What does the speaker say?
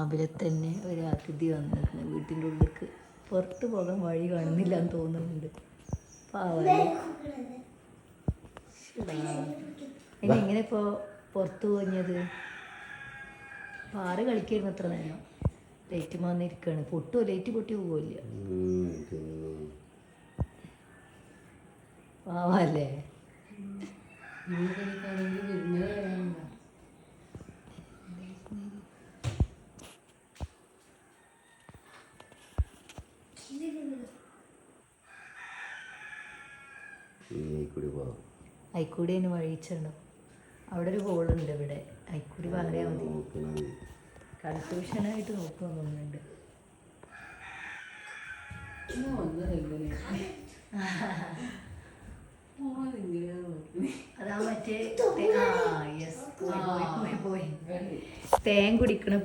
രാവിലെ തന്നെ ഒരു അതിഥി വന്നിരുന്നു വീട്ടിൻ്റെ ഉള്ളിലേക്ക്. പുറത്ത് പോകാൻ വഴി കാണുന്നില്ല എന്ന് തോന്നുന്നുണ്ട്. പാവല്ലേ. ഇനി എങ്ങനെ ഇപ്പോൾ പുറത്ത് പോഞ്ഞത്? പാറ് കളിക്കായിരുന്നു അത്ര നേരം. ലൈറ്റ് വന്നിരിക്കുകയാണ്. പൊട്ടുമോ? ലൈറ്റ് പൊട്ടി പോവില്ല. പാവല്ലേ. അയിക്കൂടി അതിന് വഴിച്ചുണ്ടോ? അവിടെ ഒരു ഹോളുണ്ട്. ഇവിടെ അയിക്കൂടി പറയാൻ മതി. കൺഫ്യൂഷനായിട്ട് നോക്കുന്നുണ്ട്. അതാ മറ്റേ പോയി തേൻ കുടിക്കണ